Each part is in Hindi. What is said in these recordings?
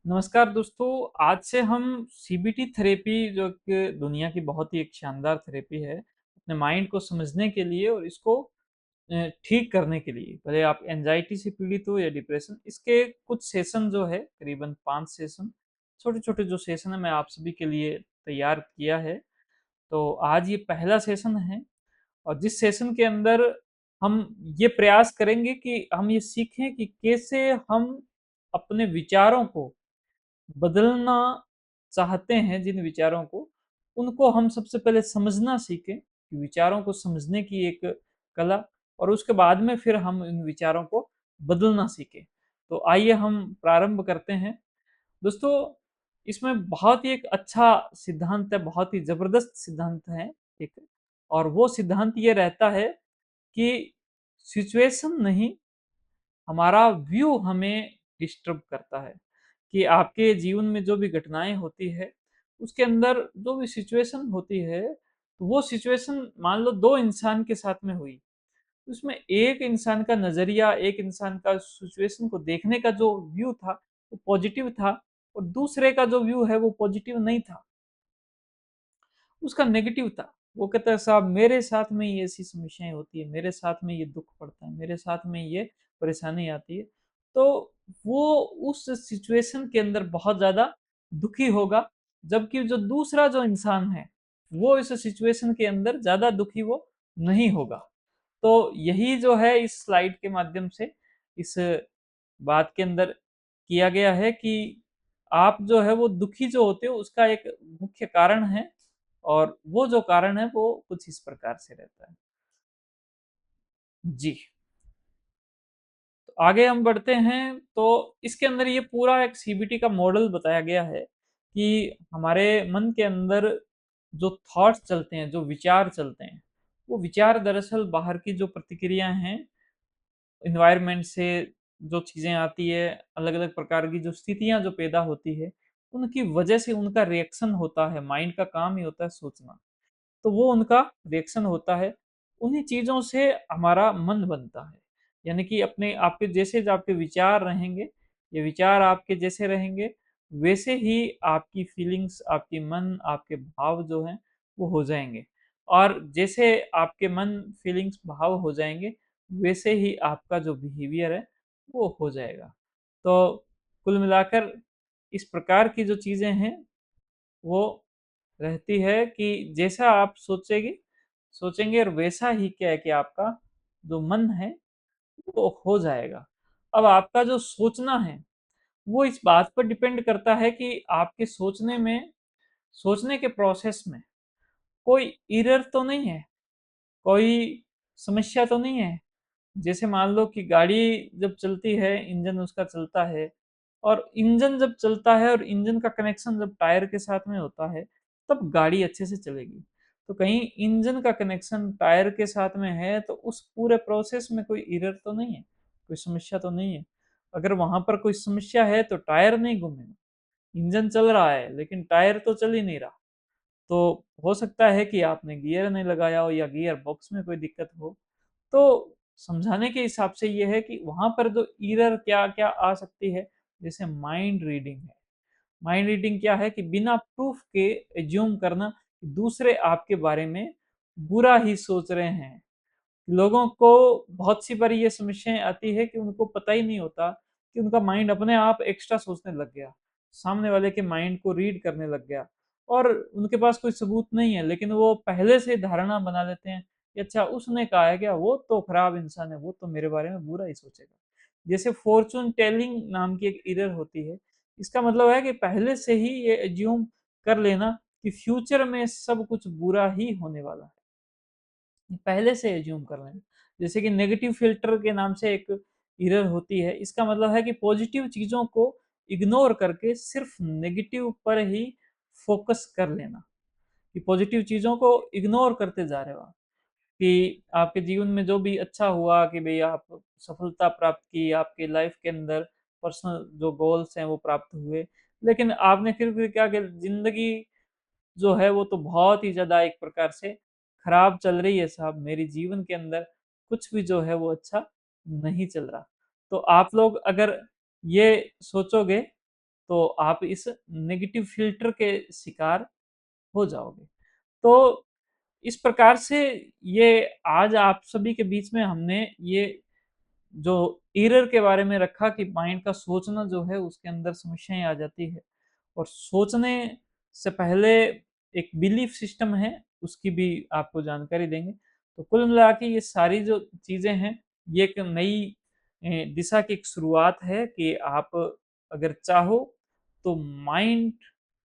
नमस्कार दोस्तों, आज से हम सीबीटी थेरेपी जो कि दुनिया की बहुत ही एक शानदार थेरेपी है, अपने माइंड को समझने के लिए और इसको ठीक करने के लिए, भले आप एंग्जायटी से पीड़ित हो या डिप्रेशन, इसके कुछ सेशन जो है करीबन 5 सेशन, छोटे-छोटे जो सेशन है मैं आप सभी के लिए तैयार किया है। तो आज ये पहला सेशन है और जिस सेशन के अंदर हम ये प्रयास करेंगे कि हम ये सीखें कि कैसे हम अपने विचारों को बदलना चाहते हैं जिन विचारों को, उनको हम सबसे पहले समझना सीखें कि विचारों को समझने की एक कला और उसके बाद में फिर हम इन विचारों को बदलना सीखें। तो आइए हम प्रारंभ करते हैं। दोस्तों, इसमें बहुत ही एक अच्छा सिद्धांत है, बहुत ही ज़बरदस्त सिद्धांत है एक और वो सिद्धांत ये रहता है कि सिचुएशन नहीं, हमारा व्यू हमें डिस्टर्ब करता है। कि आपके जीवन में जो भी घटनाएँ होती है, उसके अंदर जो भी सिचुएशन होती है, तो वो सिचुएशन मान लो 2 इंसान के साथ में हुई। उसमें एक इंसान का नज़रिया, एक इंसान का सिचुएशन को देखने का जो व्यू था, वो पॉज़िटिव था और दूसरे का जो व्यू है, वो पॉज़िटिव नहीं था। उसका नेगेटिव था। वो कहता है साहब मेरे साथ में ये ऐसी समस्याएँ होती है, मेरे साथ में ये दुःख पड़ता है, मेरे साथ में ये परेशानी आती है। तो वो उस सिचुएशन के अंदर बहुत ज़्यादा दुखी होगा, जबकि जो दूसरा जो इंसान है, वो इस सिचुएशन के अंदर ज़्यादा दुखी वो नहीं होगा। तो यही जो है इस स्लाइड के माध्यम से इस बात के अंदर किया गया है कि आप जो है वो दुखी जो होते हो उसका एक मुख्य कारण है और वो जो कारण है वो कुछ इस प्रकार से रहता है। जी, तो आगे हम बढ़ते हैं तो इसके अंदर ये पूरा एक सीबीटी का मॉडल बताया गया है कि हमारे मन के अंदर जो थॉट्स चलते हैं, जो विचार चलते हैं, वो विचार दरअसल बाहर की जो प्रतिक्रियाएँ हैं एनवायरनमेंट से जो चीज़ें आती है, अलग-अलग प्रकार की जो स्थितियाँ जो पैदा होती है, उनकी वजह से उनका रिएक्शन होता है, माइंड का काम ही होता है सोचना। तो वो उनका रिएक्शन होता है, उन्हीं चीज़ों से हमारा मन बनता है। यानी कि अपने आपके जैसे जो आपके विचार रहेंगे, ये विचार आपके जैसे रहेंगे, वैसे ही आपकी फीलिंग्स, आपकी मन, आपके भाव जो हैं, वो हो जाएँगे। और जैसे आपके मन, फीलिंग्स, भाव हो जाएँगे, वैसे ही आपका जो बिहेवियर है, वो हो जाएगा। तो कुल मिलाकर इस प्रकार की जो चीज़ें हैं, वो रहती है कि जैसा आप सोचेंगे और वैसा ही क्या है कि आपका जो मन है वो हो जाएगा। अब आपका जो सोचना है, वो इस बात पर डिपेंड करता है कि आपके सोचने के प्रोसेस में कोई एरर तो नहीं है, कोई समस्या तो नहीं है। जैसे मान लो कि गाड़ी जब चलती है, इंजन उसका चलता है और इंजन जब चलता है और इंजन का कनेक्शन जब टायर के साथ में होता है, तब गाड़ी अच्छे से चलेगी। तो कहीं इंजन का कनेक्शन टायर के साथ में है, तो उस पूरे प्रोसेस में कोई एरर तो नहीं है, कोई समस्या तो नहीं है। अगर वहाँ पर कोई समस्या है, तो टायर नहीं घूमेगा। इंजन चल रहा है, लेकिन टायर तो चल ही नहीं रहा। तो हो सकता है कि आपने गियर नहीं लगाया हो या गियर बॉक्स में कोई दिक्कत हो। तो समझाने के हिसाब से ये है कि वहाँ पर जो एरर क्या-क्या आ सकती है, जैसे माइंड रीडिंग है। माइंड रीडिंग क्या है कि बिना प्रूफ के एज्यूम करना कि दूसरे आपके बारे में बुरा ही सोच रहे हैं। लोगों को बहुत सी बार ये समस्याएँ आती है कि उनको पता ही नहीं होता कि उनका माइंड अपने आप एक्स्ट्रा सोचने लग गया। सामने वाले के माइंड को रीड करने लग गया और उनके पास कोई सबूत नहीं है, लेकिन वो पहले से धारणा बना लेते हैं कि अच्छा उसने कहा है क्या, वो तो खराब इंसान है, वो तो मेरे बारे में बुरा ही सोचेगा। जैसे फॉर्च्यून टेलिंग नाम की एक एरर होती है। इसका मतलब है कि पहले से ही ये एज्यूम कर लेना कि फ्यूचर में सब कुछ बुरा ही होने वाला है। पहले से एज्यूम कर लें। जैसे कि नेगेटिव फ़िल्टर के नाम से एक एरर होती है, इसका मतलब है कि पॉज़िटिव चीज़ों को इग्नोर करके सिर्फ़ नेगेटिव पर ही फ़ोकस कर लेना, कि पॉज़िटिव चीज़ों को इग्नोर करते जा रहे हो आप, कि आपके जीवन में जो भी अच्छा हुआ कि भई आप सफलता प्राप्त की, आपकी लाइफ़ के अंदर पर्सनल जो गोल्स हैं वो प्राप्त हुए। लेकिन आपने फिर भी क्या कि ज़िंदगी जो है वो तो बहुत ही ज़्यादा एक प्रकार से खराब चल रही है साहब, मेरी जीवन के अंदर कुछ भी जो है वो अच्छा नहीं चल रहा। तो आप लोग अगर ये सोचोगे तो आप इस नेगेटिव फ़िल्टर के शिकार हो जाओगे। तो इस प्रकार से ये आज आप सभी के बीच में हमने ये जो एरर के बारे में रखा कि माइंड का सोचना जो है उसके अंदर समस्याएँ आ जाती है और सोचने से पहले एक बिलीफ सिस्टम है, उसकी भी आपको जानकारी देंगे। तो कुल मिला के ये सारी जो चीज़ें हैं, ये एक नई दिशा की एक शुरुआत है कि आप अगर चाहो तो माइंड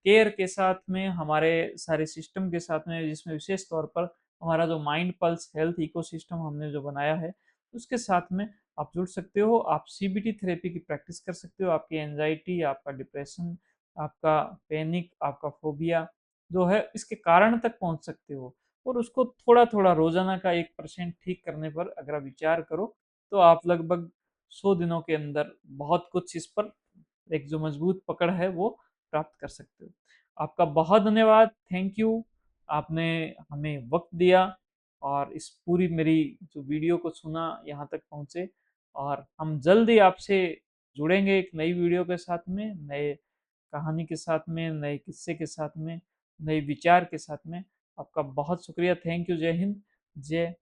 केयर के साथ में हमारे सारे सिस्टम के साथ में जिसमें विशेष तौर पर हमारा जो माइंड पल्स हेल्थ इकोसिस्टम हमने जो बनाया है, उसके साथ में आप जुड़ सकते हो। आप सीबीटी थेरेपी की प्रैक्टिस कर सकते हो। आपकी एंजाइटी, आपका डिप्रेशन, आपका पैनिक, आपका फ़ोबिया जो है इसके कारण तक पहुँच सकते हो और उसको थोड़ा-थोड़ा रोज़ाना का 1% ठीक करने पर अगर आप विचार करो, तो आप लगभग 100 दिनों के अंदर बहुत कुछ इस पर एक जो मजबूत पकड़ है वो प्राप्त कर सकते हो। आपका बहुत धन्यवाद, थैंक यू। आपने हमें वक़्त दिया और इस पूरी मेरी जो वीडियो को सुना, यहाँ तक पहुँचे और हम जल्द ही आपसे जुड़ेंगे एक नई वीडियो के साथ में, नए कहानी के साथ में, नए किस्से के साथ में, नए विचार के साथ में। आपका बहुत शुक्रिया, थैंक यू, जय हिंद, जय